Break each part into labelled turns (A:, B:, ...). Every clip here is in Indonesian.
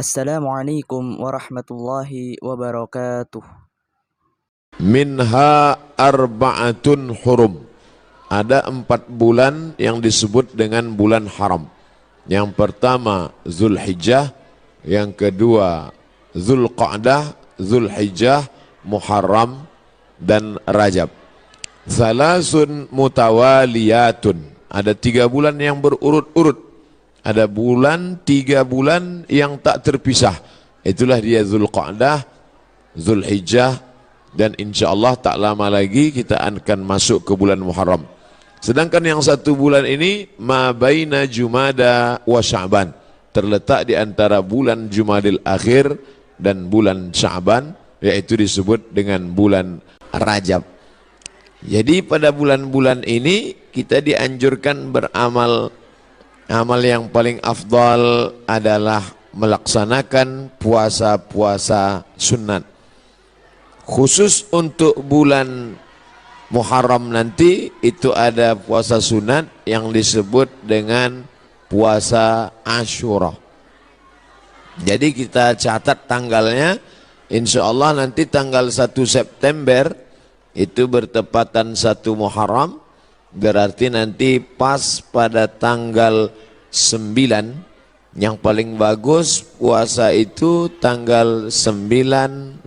A: Assalamualaikum warahmatullahi wabarakatuh.
B: Minha arba'atun hurum. Ada 4 bulan yang disebut dengan bulan haram. Yang pertama Zulhijjah, yang kedua Zulqa'dah, Zulhijjah, Muharram, dan Rajab. Salasun mutawaliyatun. Ada 3 bulan yang berurut-urut. Ada 3 bulan yang tak terpisah. Itulah dia Zulqa'dah, Zulhijjah, dan insyaAllah tak lama lagi kita akan masuk ke bulan Muharram. Sedangkan yang 1 bulan ini ma baina Jumada wa Sya'ban, terletak di antara bulan Jumadil Akhir dan bulan Sya'ban, yaitu disebut dengan bulan Rajab. Jadi pada bulan-bulan ini kita dianjurkan beramal. Amal yang paling afdal adalah melaksanakan puasa-puasa sunat. Khusus untuk bulan Muharram nanti itu ada puasa sunat yang disebut dengan puasa Asyura. Jadi kita catat tanggalnya, insya Allah nanti tanggal 1 September itu bertepatan 1 Muharram. Berarti nanti pas pada tanggal 9, yang paling bagus puasa itu tanggal 9, 10,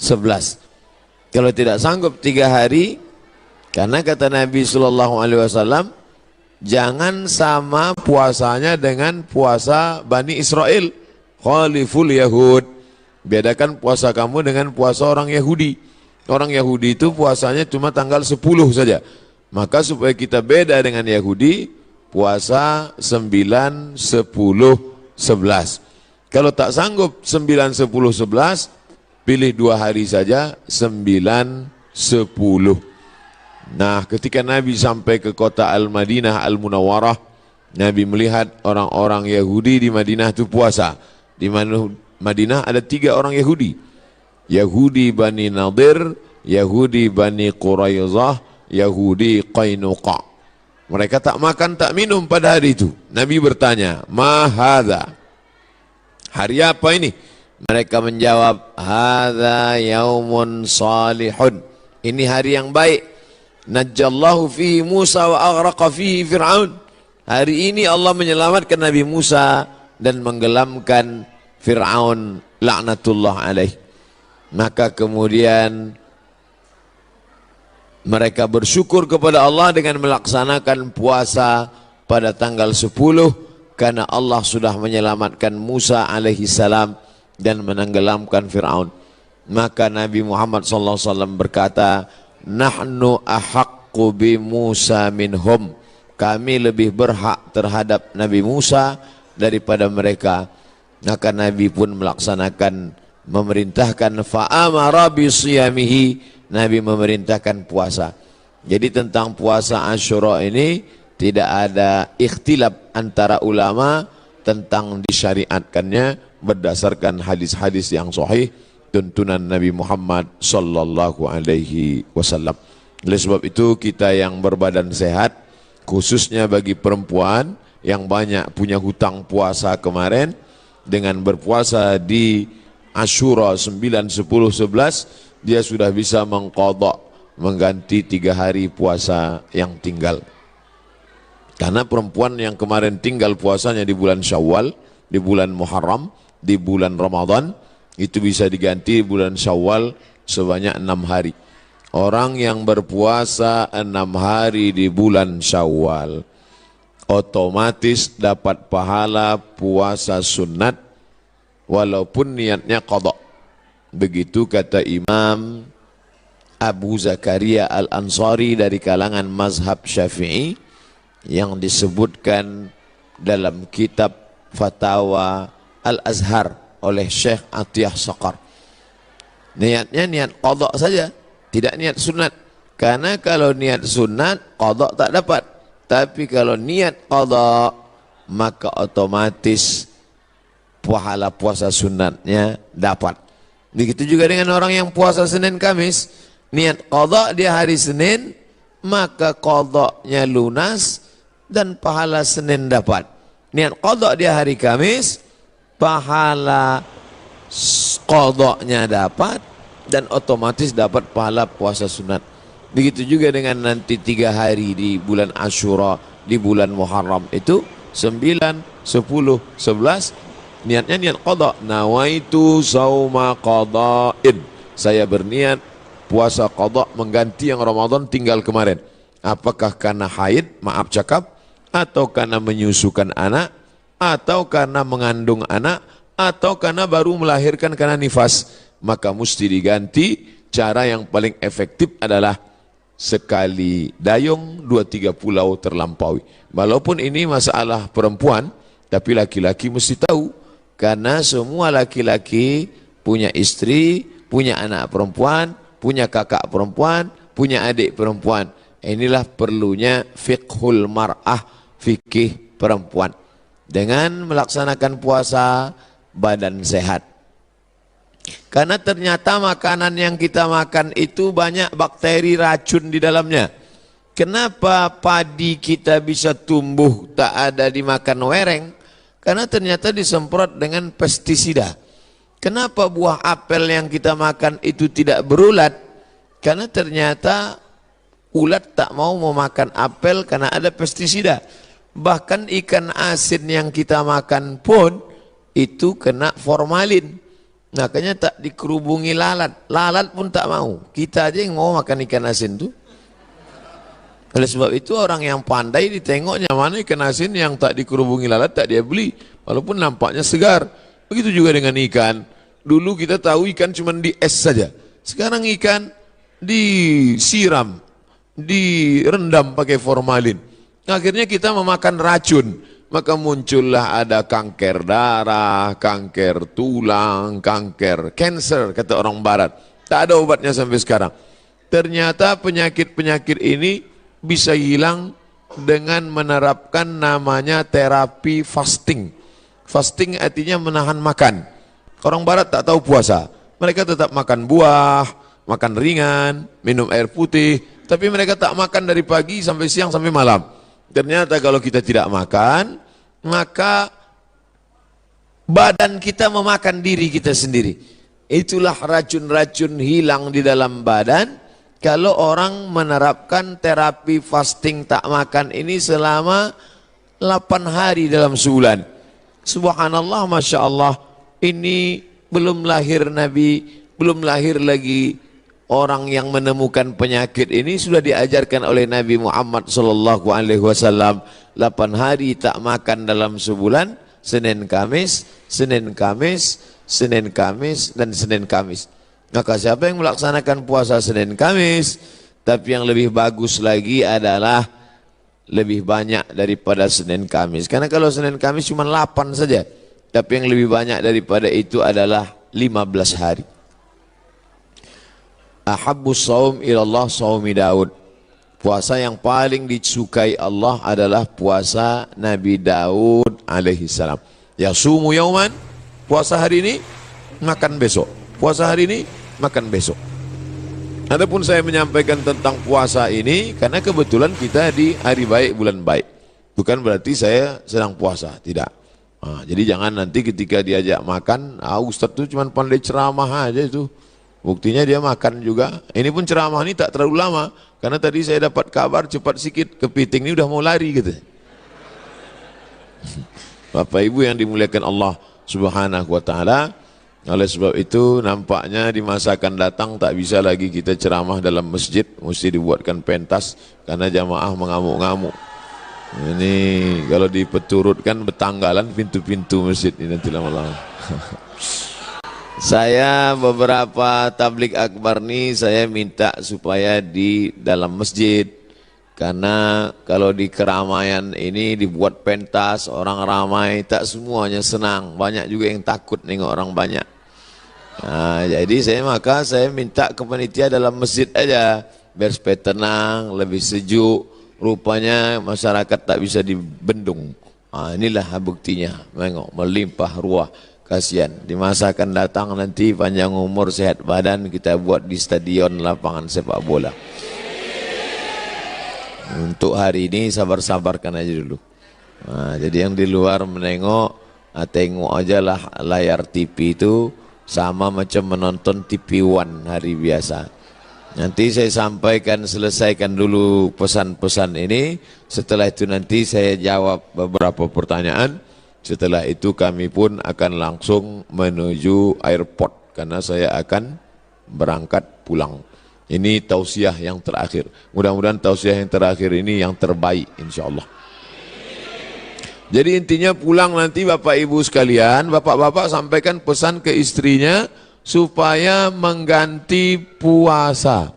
B: 11. Kalau tidak sanggup 3 hari, karena kata Nabi SAW, jangan sama puasanya dengan puasa Bani Israel. Khaliful Yahud. Bedakan puasa kamu dengan puasa orang Yahudi. Orang Yahudi itu puasanya cuma tanggal 10 saja. Maka supaya kita beda dengan Yahudi, puasa 9, 10, 11. Kalau tak sanggup 9, 10, 11, pilih 2 hari saja, 9, 10. Nah, ketika Nabi sampai ke kota Al-Madinah Al-Munawwarah, Nabi melihat orang-orang Yahudi di Madinah itu puasa. Di Madinah ada 3 orang Yahudi. Yahudi Bani Nadir, Yahudi Bani Quraizah, Yahudi Qainuqa. Mereka tak makan tak minum pada hari itu. Nabi bertanya, "Ma hadza?" Hari apa ini? Mereka menjawab, "Hadza yaumun salihun." Ini hari yang baik. Najjallahu fihi Musa wa aghraqa fihi Fir'aun. Hari ini Allah menyelamatkan Nabi Musa dan menggelamkan Fir'aun laknatullah alaih. Maka kemudian mereka bersyukur kepada Allah dengan melaksanakan puasa pada tanggal 10 karena Allah sudah menyelamatkan Musa alaihi salam dan menenggelamkan Fir'aun. Maka Nabi Muhammad SAW berkata, "Nahnu ahaqqu bi Musa minhum." Kami lebih berhak terhadap Nabi Musa daripada mereka. Maka Nabi pun melaksanakan, memerintahkan fa'amara bi siyamihi. Nabi memerintahkan puasa. Jadi tentang puasa Asyura ini tidak ada ikhtilaf antara ulama tentang disyariatkannya berdasarkan hadis-hadis yang sahih tuntunan Nabi Muhammad sallallahu alaihi wasallam. Oleh sebab itu kita yang berbadan sehat, khususnya bagi perempuan yang banyak punya hutang puasa kemarin, dengan berpuasa di Asyura 9, 10, 11 dia sudah bisa mengqadha, mengganti 3 hari puasa yang tinggal. Karena perempuan yang kemarin tinggal puasanya di bulan Syawal, di bulan Muharram, di bulan Ramadan, itu bisa diganti bulan Syawal sebanyak 6 hari. Orang yang berpuasa 6 hari di bulan Syawal otomatis dapat pahala puasa sunat walaupun niatnya qadha. Begitu kata Imam Abu Zakaria Al-Ansari dari kalangan mazhab Syafi'i yang disebutkan dalam kitab Fatawa Al-Azhar oleh Syekh Atiyah Saqar. Niatnya niat qadha saja, tidak niat sunat. Karena kalau niat sunat, qadha tak dapat. Tapi kalau niat qadha, maka otomatis pahala puasa sunatnya dapat. Begitu juga dengan orang yang puasa Senin Kamis, niat qadha dia hari Senin, maka qadhanya lunas dan pahala Senin dapat. Niat qadha dia hari Kamis, pahala qadanya dapat, dan otomatis dapat pahala puasa sunat. Begitu juga dengan nanti 3 hari di bulan Asyura, di bulan Muharram itu 9, 10, 11, niatnya niat qada. Nawaitu sauma qada'in, saya berniat puasa qada mengganti yang Ramadan tinggal kemarin. Apakah karena haid, maaf cakap, atau karena menyusukan anak, atau karena mengandung anak, atau karena baru melahirkan karena nifas, maka mesti diganti. Cara yang paling efektif adalah sekali dayung 2-3 pulau terlampaui. Walaupun ini masalah perempuan, tapi laki-laki mesti tahu, karena semua laki-laki punya istri, punya anak perempuan, punya kakak perempuan, punya adik perempuan. Inilah perlunya fiqhul mar'ah, fikih perempuan. Dengan melaksanakan puasa, badan sehat. Karena ternyata makanan yang kita makan itu banyak bakteri racun di dalamnya. Kenapa padi kita bisa tumbuh tak ada dimakan wereng? Karena ternyata disemprot dengan pestisida. Kenapa buah apel yang kita makan itu tidak berulat? Karena ternyata ulat tak mau memakan apel karena ada pestisida. Bahkan ikan asin yang kita makan pun itu kena formalin. Makanya tak dikerubungi lalat. Lalat pun tak mau. Kita aja yang mau makan ikan asin itu. Oleh sebab itu orang yang pandai ditengoknya mana ikan asin yang tak dikerubungi lalat, tak dia beli. Walaupun nampaknya segar. Begitu juga dengan ikan. Dulu kita tahu ikan cuma di es saja. Sekarang ikan disiram, direndam pakai formalin. Akhirnya kita memakan racun. Maka muncullah ada kanker darah, kanker tulang, kanker cancer, kata orang barat. Tak ada obatnya sampai sekarang. Ternyata penyakit-penyakit ini bisa hilang dengan menerapkan namanya terapi fasting. Fasting artinya menahan makan. Orang barat tak tahu puasa. Mereka tetap makan buah, makan ringan, minum air putih. Tapi mereka tak makan dari pagi sampai siang sampai malam. Ternyata kalau kita tidak makan, maka badan kita memakan diri kita sendiri. Itulah racun-racun hilang di dalam badan kalau orang menerapkan terapi fasting tak makan ini selama 8 hari dalam sebulan. Subhanallah, Masya Allah, ini belum lahir Nabi, belum lahir lagi orang yang menemukan penyakit ini, sudah diajarkan oleh Nabi Muhammad SAW. 8 hari tak makan dalam sebulan, Senin Kamis, Senin Kamis, Senin Kamis, dan Senin Kamis. Maka siapa yang melaksanakan puasa Senin Kamis, tapi yang lebih bagus lagi adalah lebih banyak daripada Senin Kamis. Karena kalau Senin Kamis cuma 8 saja, tapi yang lebih banyak daripada itu adalah 15 hari. Ahabbus saum ilallah saumi Daud. Puasa yang paling disukai Allah adalah puasa Nabi Daud alaihi salam. Yasumu yauman, puasa hari ini, makan besok. Puasa hari ini, makan besok. Adapun saya menyampaikan tentang puasa ini karena kebetulan kita di hari baik, bulan baik. Bukan berarti saya sedang puasa, tidak. Jadi jangan nanti ketika diajak makan, Ustaz itu cuma pandai ceramah aja itu. Buktinya dia makan juga. Ini pun ceramah ini tak terlalu lama. Karena tadi saya dapat kabar cepat sikit, kepiting ini udah mau lari gitu. Bapak Ibu yang dimuliakan Allah Subhanahu wa taala, oleh sebab itu nampaknya di masa akan datang tak bisa lagi kita ceramah dalam masjid, mesti dibuatkan pentas karena jamaah mengamuk-ngamuk. Ini kalau dipeturutkan betanggalan pintu-pintu masjid ini nanti lama-lama. Saya beberapa tablik akbar nih saya minta supaya di dalam masjid, karena kalau di keramaian ini dibuat pentas, orang ramai, tak semuanya senang, banyak juga yang takut nengok orang banyak. Nah, jadi maka saya minta ke panitia dalam masjid aja, biar supaya tenang, lebih sejuk. Rupanya masyarakat tak bisa dibendung. Inilah buktinya, tengok melimpah ruah. Kasihan, di masa akan datang nanti panjang umur sehat badan kita buat di stadion lapangan sepak bola. Untuk hari ini sabar-sabarkan aja dulu. Jadi yang di luar menengok Tengok aja lah layar TV itu sama macam menonton TV One hari biasa. Nanti saya sampaikan, selesaikan dulu pesan-pesan ini. Setelah itu nanti saya jawab beberapa pertanyaan. Setelah itu kami pun akan langsung menuju airport karena saya akan berangkat pulang. Ini tausiah yang terakhir. Mudah-mudahan tausiah yang terakhir ini yang terbaik insyaallah. Jadi intinya pulang nanti Bapak Ibu sekalian, Bapak-bapak sampaikan pesan ke istrinya supaya mengganti puasa.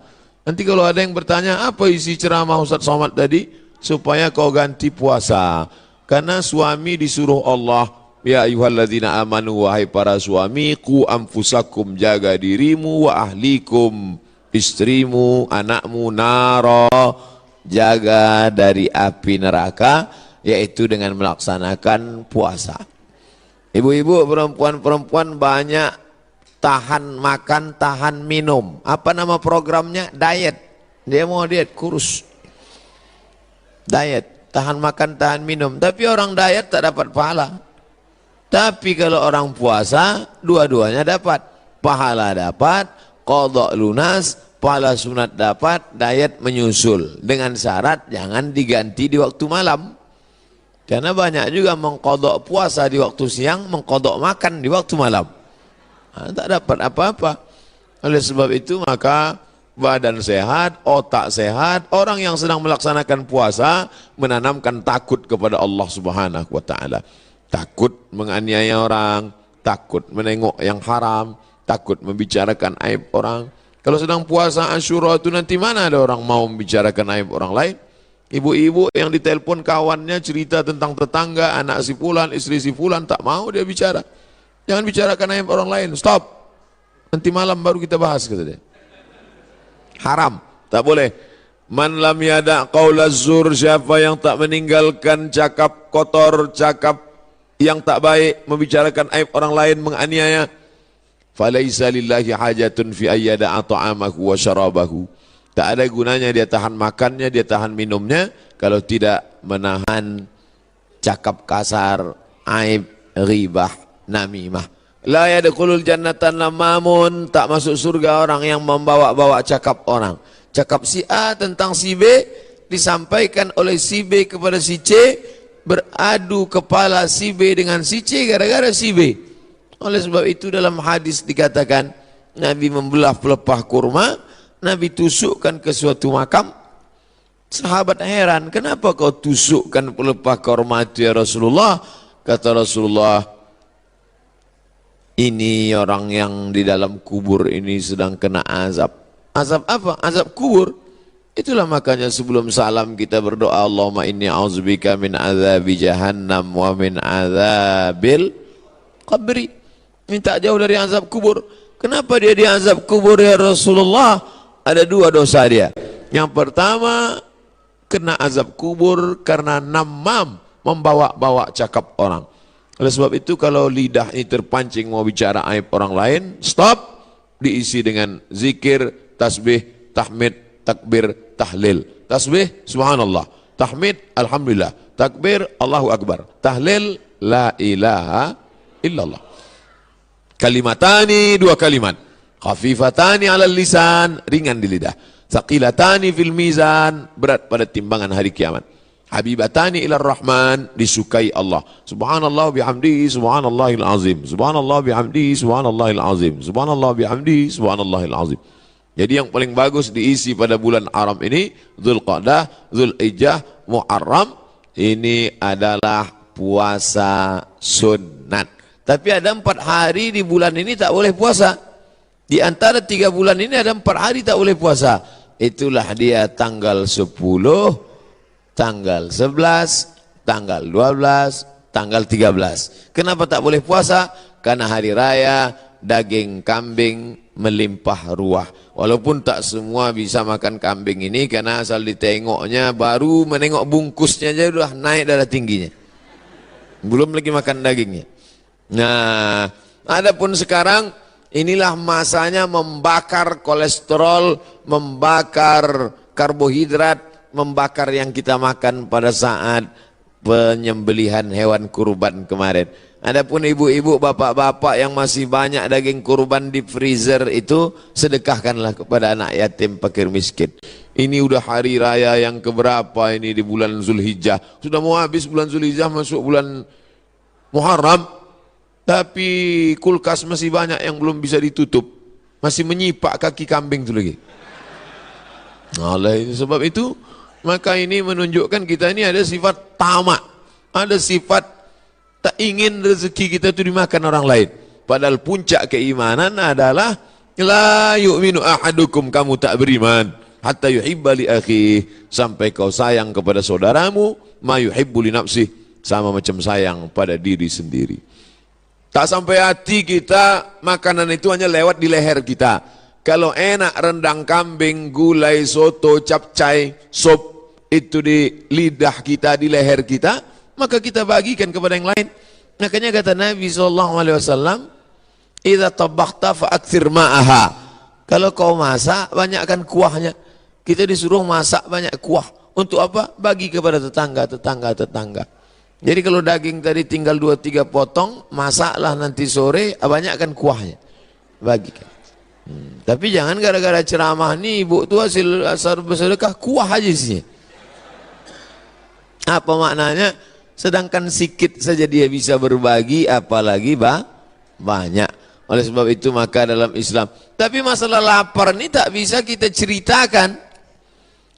B: Nanti kalau ada yang bertanya apa isi ceramah Ustaz Somad tadi, supaya kau ganti puasa. Karena suami disuruh Allah, ya ayyuhalladzina amanu, wahai para suami, qu anfusakum, jaga dirimu, wa ahlikum, istrimu, anakmu, nara, jaga dari api neraka, yaitu dengan melaksanakan puasa. Ibu-ibu, perempuan-perempuan banyak tahan makan, tahan minum. Apa nama programnya? Diet. Dia mau diet, kurus. Diet, tahan makan, tahan minum. Tapi orang diet tak dapat pahala. Tapi kalau orang puasa, dua-duanya dapat. Pahala dapat, qadha lunas, pahala sunat dapat, diet menyusul. Dengan syarat jangan diganti di waktu malam. Karena banyak juga mengkodok puasa di waktu siang, mengkodok makan di waktu malam. Nah, tak dapat apa-apa. Oleh sebab itu maka badan sehat, otak sehat, orang yang sedang melaksanakan puasa menanamkan takut kepada Allah Subhanahu wa taala. Takut menganiaya orang, takut menengok yang haram, takut membicarakan aib orang. Kalau sedang puasa Asyura itu nanti mana ada orang mau membicarakan aib orang lain? Ibu-ibu yang ditelepon kawannya cerita tentang tetangga, anak si fulan, istri si fulan, tak mau dia bicara. Jangan bicarakan aib orang lain, stop. Nanti malam baru kita bahas, kata dia. Haram, tak boleh. Man lam yada' qaula zur, siapa yang tak meninggalkan cakap kotor, cakap yang tak baik, membicarakan aib orang lain, menganiaya, falaisa lillahi hajatun fi ayyada'a ta'amahu wa syarabahu. Tak ada gunanya dia tahan makannya, dia tahan minumnya, kalau tidak menahan cakap kasar, aib, ghibah, namimah. La yadkhulul jannatan lamamun, tak masuk surga orang yang membawa-bawa cakap orang. Cakap si A tentang si B, disampaikan oleh si B kepada si C, beradu kepala si B dengan si C gara-gara si B. Oleh sebab itu dalam hadis dikatakan, Nabi membelah pelepah kurma, Nabi tusukkan ke suatu makam. Sahabat heran, kenapa kau tusukkan pelepah kurma itu ya Rasulullah? Kata Rasulullah, ini orang yang di dalam kubur ini sedang kena azab. Azab apa? Azab kubur. Itulah makanya sebelum salam kita berdoa, Allahumma inni a'udzubika min azabi jahannam wa min azabil qabri. Minta jauh dari azab kubur. Kenapa dia di azab kubur ya Rasulullah? Ada dua dosa dia. Yang pertama, kena azab kubur karena namam, membawa-bawa cakap orang. Oleh sebab itu kalau lidah ini terpancing mau bicara aib orang lain, stop, diisi dengan zikir, tasbih, tahmid, takbir, tahlil. Tasbih, subhanallah. Tahmid, alhamdulillah. Takbir, Allahu akbar. Tahlil, la ilaha illallah. Kalimatani, dua kalimat. Khafifatani alal lisan, ringan di lidah. Thaqilatani fil mizan, berat pada timbangan hari kiamat. Habibatani ilar rahman, disukai Allah. Subhanallah bihamdihi, subhanallahil azim. Subhanallah bihamdihi, subhanallahil azim. Subhanallah bihamdihi, subhanallahil azim. Jadi yang paling bagus diisi pada bulan haram ini, Dzulqa'dah, Dzulhijjah, Muharram, ini adalah puasa sunat. Tapi ada 4 hari di bulan ini tak boleh puasa. Di antara 3 bulan ini ada 4 hari tak boleh puasa. Itulah dia tanggal 10, tanggal 11, tanggal 12, tanggal 13. Kenapa tak boleh puasa? Karena hari raya daging kambing melimpah ruah. Walaupun tak semua bisa makan kambing ini, karena asal ditengoknya, baru menengok bungkusnya aja sudah naik darah tingginya. Belum lagi makan dagingnya. Nah, adapun sekarang inilah masanya membakar kolesterol, membakar karbohidrat, membakar yang kita makan pada saat penyembelihan hewan kurban kemarin. Adapun ibu-ibu, bapak-bapak yang masih banyak daging kurban di freezer itu, sedekahkanlah kepada anak yatim, fakir miskin. Ini udah hari raya yang keberapa ini di bulan Zulhijjah. Sudah mau habis bulan Zulhijjah, masuk bulan Muharram. Tapi kulkas masih banyak yang belum bisa ditutup. Masih menyipak kaki kambing itu lagi. Oleh sebab itu, maka ini menunjukkan kita ini ada sifat tamak. Ada sifat tak ingin rezeki kita itu dimakan orang lain. Padahal puncak keimanan adalah la yu'minu ahadukum, kamu tak beriman hatta yuhibba li akhihi, sampai kau sayang kepada saudaramu ma yuhibbu li nafsihi, sama macam sayang pada diri sendiri. Tak sampai hati kita, makanan itu hanya lewat di leher kita. Kalau enak rendang kambing, gulai, soto, capcay, sop itu di lidah kita, di leher kita, maka kita bagikan kepada yang lain. Makanya kata Nabi SAW, idza tabakhta fa'akthir ma'aha. Kalau kau masak, banyakkan kuahnya. Kita disuruh masak banyak kuah. Untuk apa? Bagi kepada tetangga. Jadi kalau daging tadi tinggal 2-3 potong, masaklah nanti sore, banyakkan kuahnya. Bagikan. Tapi jangan gara-gara ceramah nih, ibu tua hasil bersedekah, kuah aja isinya. Apa maknanya? Sedangkan sikit saja dia bisa berbagi, apalagi banyak. Oleh sebab itu maka dalam Islam, tapi masalah lapar ini tak bisa kita ceritakan.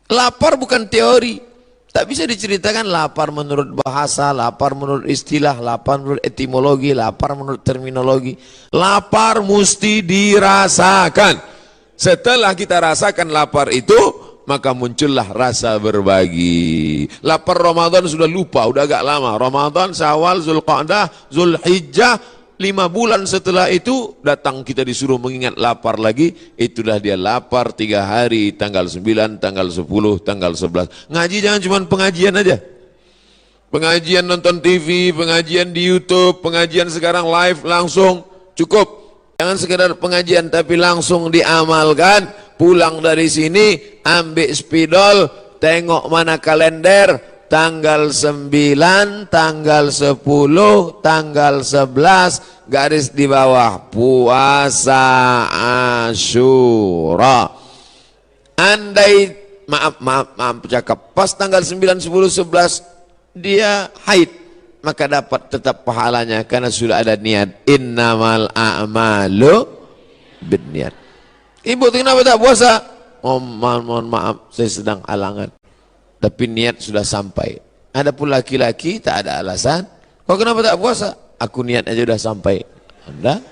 B: Lapar bukan teori, tak bisa diceritakan. Lapar menurut bahasa, lapar menurut istilah, lapar menurut etimologi, lapar menurut terminologi. Lapar mesti dirasakan. Setelah kita rasakan lapar itu, maka muncullah rasa berbagi. Lapar Ramadan sudah lupa, udah agak lama. Ramadan, Syawal, Zulqa'dah, Zulhijjah, 5 bulan setelah itu datang kita disuruh mengingat lapar lagi. Itulah dia lapar 3 hari, tanggal 9, tanggal 10, tanggal 11. Ngaji jangan cuma pengajian aja. Pengajian nonton TV, pengajian di YouTube, pengajian sekarang live langsung, cukup. Jangan sekedar pengajian tapi langsung diamalkan. Pulang dari sini, ambil spidol, tengok mana kalender, tanggal 9, tanggal 10, tanggal 11, garis di bawah, puasa Asyura. Andai, maaf cakap, pas tanggal 9, 10, 11, dia haid, maka dapat tetap pahalanya, karena sudah ada niat. Innamal a'malu binniat. Ibu kenapa tak puasa? Oh, mohon maaf, saya sedang halangan. Tapi niat sudah sampai. Adapun laki-laki tak ada alasan. Kau kenapa tak puasa? Aku niat aja sudah sampai. Anda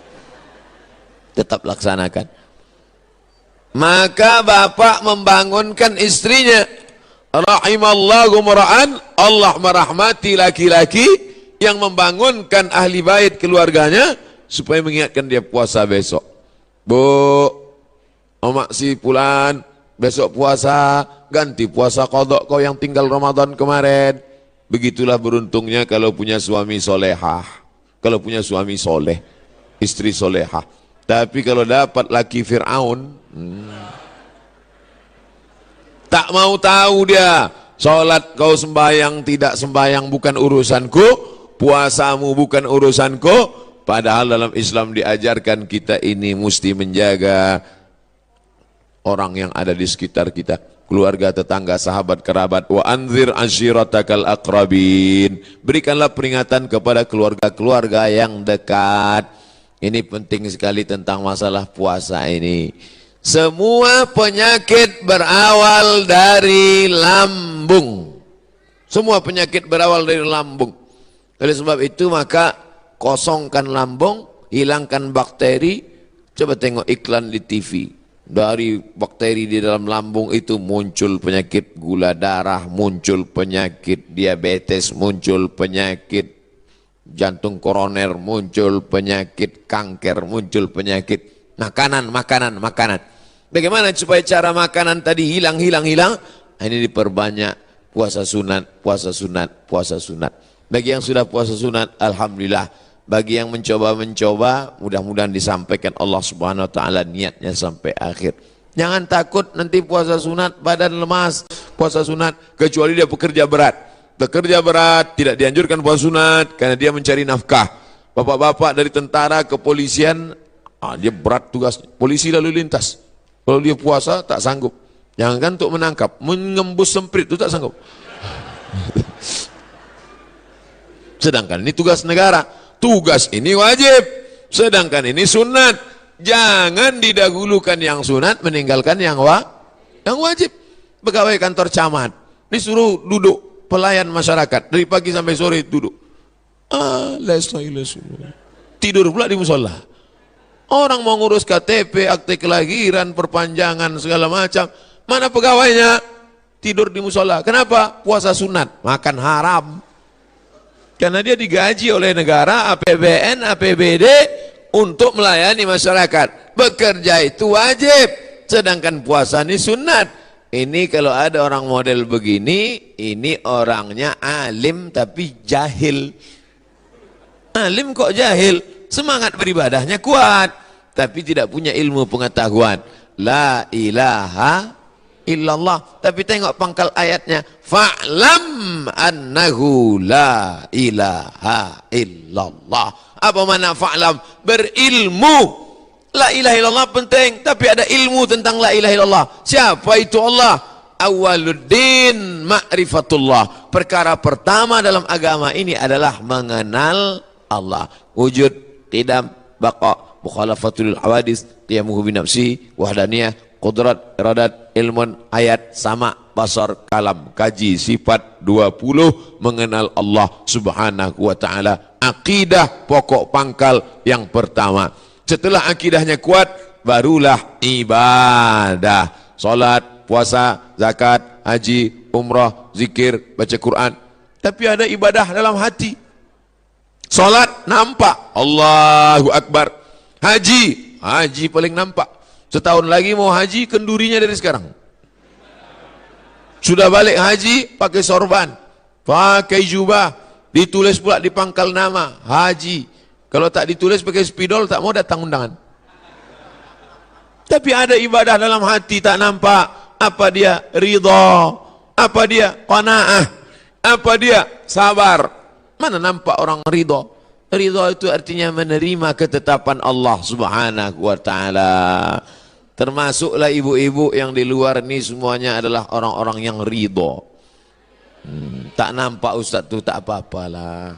B: tetap laksanakan. Maka bapak membangunkan istrinya. Rahimallahu mar'an, Allah merahmati laki-laki yang membangunkan ahli bait keluarganya supaya mengingatkan dia puasa besok. Bu, omak si Pulan, besok puasa, ganti puasa qadha kau yang tinggal Ramadan kemarin. Begitulah beruntungnya kalau punya suami solehah, kalau punya suami soleh, istri solehah. Tapi kalau dapat laki Fir'aun, tak mau tahu dia. Sholat kau sembahyang, tidak sembahyang bukan urusanku, puasamu bukan urusanku. Padahal dalam Islam diajarkan kita ini mesti menjaga orang yang ada di sekitar kita, keluarga, tetangga, sahabat, kerabat. Wa anzir ashiratakal aqrabin. Berikanlah peringatan kepada keluarga-keluarga yang dekat. Ini penting sekali tentang masalah puasa ini. Semua penyakit berawal dari lambung. Semua penyakit berawal dari lambung. Oleh sebab itu maka kosongkan lambung, hilangkan bakteri. Coba tengok iklan di TV. Dari bakteri di dalam lambung itu muncul penyakit gula darah, muncul penyakit diabetes, muncul penyakit jantung koroner, muncul penyakit kanker, muncul penyakit makanan. Bagaimana supaya cara makanan tadi hilang? Ini diperbanyak puasa sunat. Bagi yang sudah puasa sunat, alhamdulillah. Bagi yang mencoba, mudah-mudahan disampaikan Allah Subhanahu wa taala niatnya sampai akhir. Jangan takut nanti puasa sunat badan lemas, puasa sunat kecuali dia pekerja berat. bekerja berat, tidak dianjurkan puasa sunat karena dia mencari nafkah. Bapak-bapak dari tentara, kepolisian, dia berat tugas. Polisi lalu lintas, kalau dia puasa tak sanggup. Jangankan untuk menangkap, mengembus semprit itu tak sanggup. Sedangkan ini tugas negara, tugas ini wajib, sedangkan ini sunat. Jangan didahulukan yang sunat, meninggalkan yang wajib. Pegawai kantor camat disuruh duduk, pelayan masyarakat dari pagi sampai sore duduk. Tidur pula di musola. Orang mau ngurus KTP, akte kelahiran, perpanjangan segala macam, mana pegawainya? Tidur di musola. Kenapa? Puasa sunat, makan haram. Karena dia digaji oleh negara, APBN, APBD untuk melayani masyarakat. Bekerja itu wajib, sedangkan puasa ini sunat. Ini kalau ada orang model begini, ini orangnya alim tapi jahil. Alim kok jahil? Semangat beribadahnya kuat, tapi tidak punya ilmu pengetahuan. La ilaha illallah. Tapi tengok pangkal ayatnya, fa'lam annahu la ilaha illallah. Apa makna fa'lam? Berilmu. La ilaha illallah penting, tapi ada ilmu tentang la ilaha illallah. Siapa itu Allah? Awaluddin ma'rifatullah. Perkara pertama dalam agama ini adalah mengenal Allah. Wujud, qidam, baqa, mukhalafatul hawadis, qiyamuhu binafsi, wahdaniyah, qudrat, iradat, ilmun, ayat, sama, basar, kalam, kaji, sifat 20, mengenal Allah subhanahu wa ta'ala. Akidah pokok pangkal yang pertama. Setelah akidahnya kuat, barulah ibadah. Salat, puasa, zakat, haji, umrah, zikir, baca Quran. Tapi ada ibadah dalam hati. Salat nampak, Allahu Akbar. Haji paling nampak. Setahun lagi mau haji, kendurinya dari sekarang. Sudah balik haji, pakai sorban, pakai jubah, ditulis pula di pangkal nama, haji. Kalau tak ditulis pakai spidol, tak mau datang undangan. Tapi ada ibadah dalam hati tak nampak. Apa dia? Ridha. Apa dia? Qanaah. Apa dia? Sabar. Mana nampak orang ridha? Ridha itu artinya menerima ketetapan Allah subhanahu wa ta'ala. Termasuklah ibu-ibu yang di luar ini semuanya adalah orang-orang yang ridha. Tak nampak ustaz tu tak apa-apalah.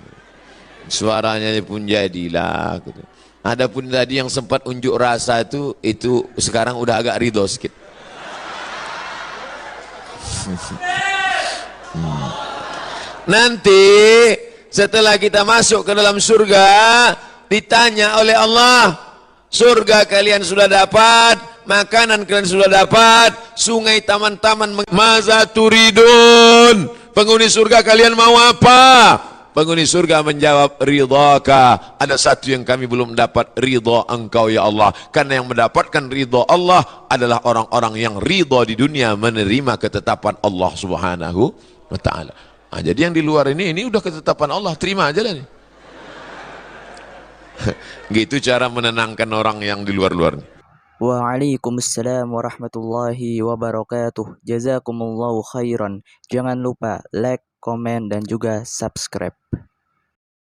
B: Suaranya pun jadilah. Adapun tadi yang sempat unjuk rasa itu sekarang udah agak ridho sedikit. Nanti setelah kita masuk ke dalam surga, ditanya oleh Allah, surga kalian sudah dapat, makanan kalian sudah dapat, sungai, taman-taman, maza turidun, penghuni surga kalian mau apa? Penghuni surga menjawab, ridhaka. Ada satu yang kami belum dapat, ridha engkau ya Allah. Karena yang mendapatkan ridha Allah adalah orang-orang yang ridha di dunia, menerima ketetapan Allah subhanahu wa ta'ala. Nah, jadi yang di luar ini udah ketetapan Allah, terima aja lah nih. Gitu cara menenangkan orang yang di luar-luar.
A: Waalaikumsalam warahmatullahi wabarakatuh. Jazakumullahu khairan. Jangan lupa like, komen, dan juga subscribe.